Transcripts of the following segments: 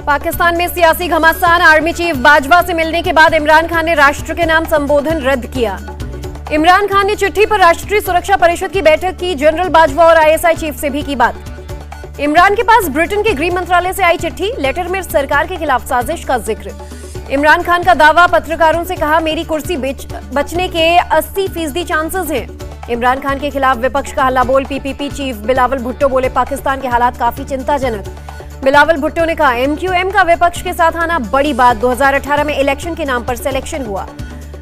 पाकिस्तान में सियासी घमासान। आर्मी चीफ बाजवा से मिलने के बाद इमरान खान ने राष्ट्र के नाम संबोधन रद्द किया। इमरान खान ने चिट्ठी पर राष्ट्रीय सुरक्षा परिषद की बैठक की। जनरल बाजवा और आईएसआई चीफ से भी की बात। इमरान के पास ब्रिटेन के गृह मंत्रालय से आई चिट्ठी। लेटर में सरकार के खिलाफ साजिश का जिक्र। इमरान खान का दावा, पत्रकारों से कहा मेरी कुर्सी बचने के 80% चांसेस हैं। इमरान खान के खिलाफ विपक्ष का हल्ला बोल। पीपीपी चीफ बिलावल भुट्टो बोले पाकिस्तान के हालात काफी चिंताजनक। बिलावल भुट्टो ने कहा एमक्यूएम का विपक्ष के साथ आना बड़ी बात। 2018 में इलेक्शन के नाम पर सिलेक्शन हुआ।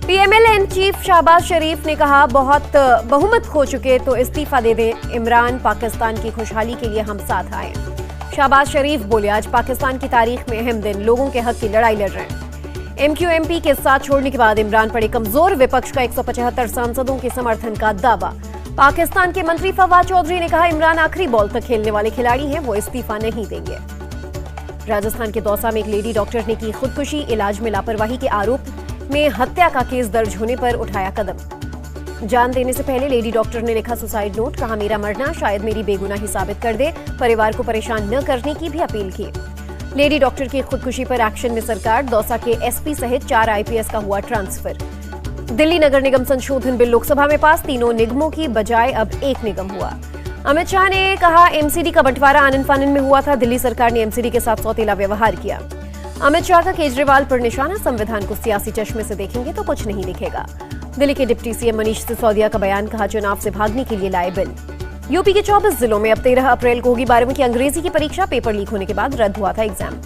पीएमएलएन चीफ शहबाज शरीफ ने कहा बहुत बहुमत खो चुके तो इस्तीफा दे दें। इमरान पाकिस्तान की खुशहाली के लिए हम साथ आए। शहबाज शरीफ बोले आज पाकिस्तान की तारीख में अहम दिन, लोगों के हक की लड़ाई लड़ रहे हैं। एमक्यूएमपी के साथ छोड़ने के बाद इमरान पड़े कमजोर। विपक्ष का 175 सांसदों के समर्थन का दावा। पाकिस्तान के मंत्री फवाद चौधरी ने कहा इमरान आखिरी बॉल तक खेलने वाले खिलाड़ी हैं, वो इस्तीफा नहीं देंगे। राजस्थान के दौसा में एक लेडी डॉक्टर ने की खुदकुशी। इलाज में लापरवाही के आरोप में हत्या का केस दर्ज होने पर उठाया कदम। जान देने से पहले लेडी डॉक्टर ने लिखा सुसाइड नोट। कहा मेरा मरना शायद मेरी बेगुनाही साबित कर दे। परिवार को परेशान न करने की भी अपील की। लेडी डॉक्टर की खुदकुशी पर एक्शन में सरकार। दौसा के एसपी सहित 4 आईपीएस का हुआ ट्रांसफर। दिल्ली नगर निगम संशोधन बिल लोकसभा में पास। तीनों निगमों की बजाय अब एक निगम हुआ। अमित शाह ने कहा एमसीडी का बंटवारा आनन फानन में हुआ था। दिल्ली सरकार ने एमसीडी के साथ सौतेला व्यवहार किया। अमित शाह का केजरीवाल पर निशाना। संविधान को सियासी चश्मे से देखेंगे तो कुछ नहीं दिखेगा। दिल्ली के डिप्टी सीएम मनीष सिसोदिया का बयान। कहा चुनाव से भागने के लिए लाए बिल। यूपी के 24 जिलों में अब 13 अप्रैल को होगी 12वीं की अंग्रेजी की परीक्षा। पेपर लीक होने के बाद रद्द हुआ था एग्जाम।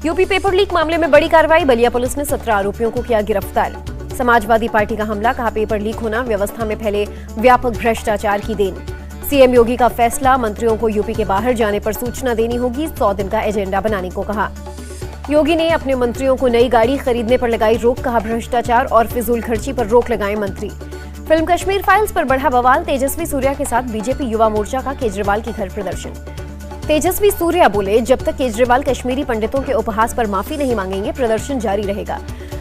यूपी पेपर लीक मामले में बड़ी कार्रवाई। बलिया पुलिस ने 17 आरोपियों को किया गिरफ्तार। समाजवादी पार्टी का हमला। कहा पेपर लीक होना व्यवस्था में फैले व्यापक भ्रष्टाचार की देन। सीएम योगी का फैसला, मंत्रियों को यूपी के बाहर जाने पर सूचना देनी होगी। 100 दिन का एजेंडा बनाने को कहा। योगी ने अपने मंत्रियों को नई गाड़ी खरीदने पर लगाई रोक। कहा भ्रष्टाचार और फिजूल खर्ची पर रोक लगाएं मंत्री। फिल्म कश्मीर फाइल्स पर बढ़ा बवाल। तेजस्वी सूर्या के साथ बीजेपी युवा मोर्चा का केजरीवाल के घर प्रदर्शन। तेजस्वी सूर्या बोले जब तक केजरीवाल कश्मीरी पंडितों के उपहास पर माफी नहीं मांगेंगे प्रदर्शन जारी रहेगा।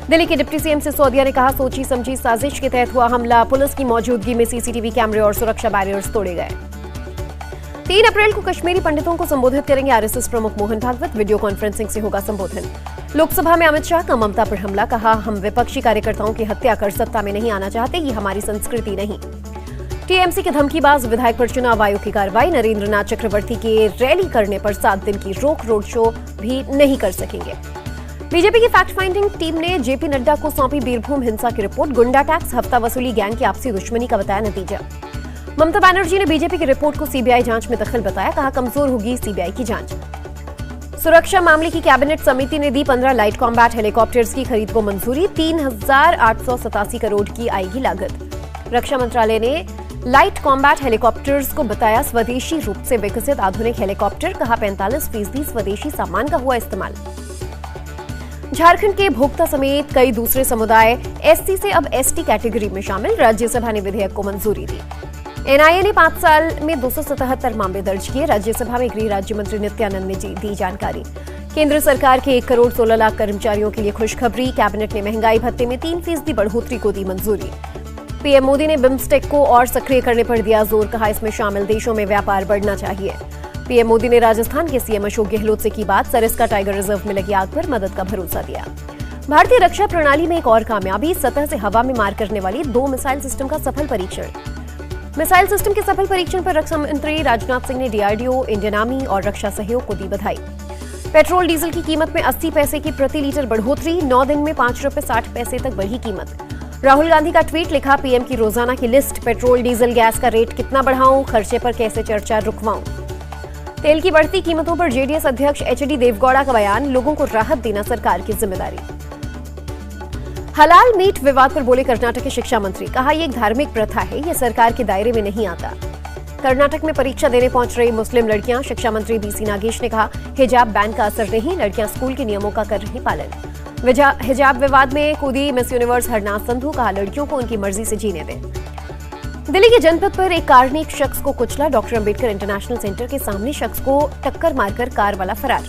दिल्ली के डिप्टी सीएम सिसोदिया ने कहा सोची समझी साजिश के तहत हुआ हमला। पुलिस की मौजूदगी में सीसीटीवी कैमरे और सुरक्षा बैरियर्स तोड़े गए। 3 अप्रैल को कश्मीरी पंडितों को संबोधित करेंगे आरएसएस प्रमुख मोहन भागवत। वीडियो कॉन्फ्रेंसिंग से होगा संबोधन। लोकसभा में अमित शाह का ममता पर हमला। कहा हम विपक्षी कार्यकर्ताओं की हत्या कर सत्ता में नहीं आना चाहते, ये हमारी संस्कृति नहीं। टीएमसी के धमकीबाज विधायक पर चुनाव आयोग की कार्रवाई। नरेंद्र नाथ चक्रवर्ती के रैली करने पर 7 दिन की रोक। रोड शो भी नहीं कर सकेंगे। बीजेपी की फैक्ट फाइंडिंग टीम ने जेपी नड्डा को सौंपी बीरभूम हिंसा की रिपोर्ट। गुंडा टैक्स, हफ्ता वसूली गैंग की आपसी दुश्मनी का बताया नतीजा। ममता बनर्जी ने बीजेपी की रिपोर्ट को सीबीआई जांच में दखल बताया। कहा कमजोर होगी सीबीआई की जांच। सुरक्षा मामले की कैबिनेट समिति ने दी 15 लाइट कॉम्बैट हेलीकॉप्टर्स की खरीद को मंजूरी। 3,887 करोड़ की आएगी लागत। रक्षा मंत्रालय ने लाइट कॉम्बैट हेलीकॉप्टर्स को बताया स्वदेशी रूप से विकसित आधुनिक हेलीकॉप्टर। कहा 45% स्वदेशी सामान का हुआ इस्तेमाल। झारखंड के भोक्ता समेत कई दूसरे समुदाय एससी से अब एसटी कैटेगरी में शामिल। राज्यसभा ने विधेयक को मंजूरी दी। एनआईए ने 5 साल में 277 मामले दर्ज किए। राज्यसभा में गृह राज्य मंत्री नित्यानंद ने दी जानकारी। केंद्र सरकार के 1 करोड़ 16 लाख कर्मचारियों के लिए खुशखबरी। कैबिनेट ने महंगाई भत्ते में 3% बढ़ोतरी को दी मंजूरी। पीएम मोदी ने बिम्स्टेक को और सक्रिय करने पर दिया जोर। कहा इसमें शामिल देशों में व्यापार बढ़ना चाहिए। पीएम मोदी ने राजस्थान के सीएम अशोक गहलोत से की बात। सरिस्का टाइगर रिजर्व में लगी आग पर मदद का भरोसा दिया। भारतीय रक्षा प्रणाली में एक और कामयाबी, सतह से हवा में मार करने वाली 2 मिसाइल सिस्टम का सफल परीक्षण। मिसाइल सिस्टम के सफल परीक्षण पर रक्षा मंत्री राजनाथ सिंह ने डीआरडीओ, इंडियन आर्मी और रक्षा सहयोग को दी बधाई। पेट्रोल डीजल की कीमत में 80 पैसे की प्रति लीटर बढ़ोतरी। 9 दिन में 5 रुपए 60 पैसे तक बढ़ी कीमत। राहुल गांधी का ट्वीट। लिखा पीएम की रोजाना की लिस्ट। पेट्रोल डीजल गैस का रेट कितना बढ़ाऊं, खर्चे पर कैसे चर्चा रुकवाऊं। तेल की बढ़ती कीमतों पर जेडीएस अध्यक्ष एचडी देवगौड़ा का बयान। लोगों को राहत देना सरकार की जिम्मेदारी। हलाल मीट विवाद पर बोले कर्नाटक के शिक्षा मंत्री। कहा यह एक धार्मिक प्रथा है, यह सरकार के दायरे में नहीं आता। कर्नाटक में परीक्षा देने पहुंच रही मुस्लिम लड़कियां। शिक्षा मंत्री बीसी नागेश ने कहा हिजाब बैन का असर नहीं, लड़कियां स्कूल के नियमों का कर रही पालन। हिजाब विवाद में कूदी मिस यूनिवर्स हरनाथ संधू। कहा लड़कियों को उनकी मर्जी से जीने दें। दिल्ली के जनपद पर एक कार ने एक शख्स को कुचला। डॉक्टर अंबेडकर इंटरनेशनल सेंटर के सामने शख्स को टक्कर मारकर कार वाला फरार।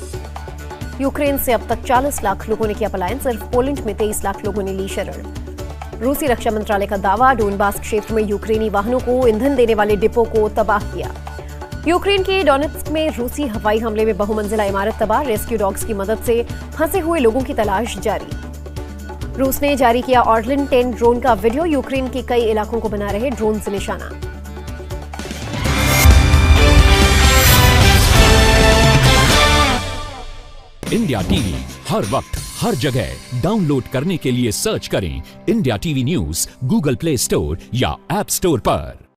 यूक्रेन से अब तक 40 लाख लोगों ने किया पलायन। सिर्फ पोलैंड में 23 लाख लोगों ने ली शरण। रूसी रक्षा मंत्रालय का दावा। डोनबास क्षेत्र में यूक्रेनी वाहनों को ईंधन देने वाले डिपो को तबाह किया। यूक्रेन के डोनेट्स्क में रूसी हवाई हमले में बहुमंजिला इमारत तबाह, रेस्क्यू डॉग्स की मदद से फंसे हुए लोगों की तलाश जारी। रूस ने जारी किया ऑर्डलिन 10 ड्रोन का वीडियो, यूक्रेन के कई इलाकों को बना रहे ड्रोन से निशाना। इंडिया टीवी हर वक्त हर जगह डाउनलोड करने के लिए सर्च करें India TV news Google play store या ऐप स्टोर पर।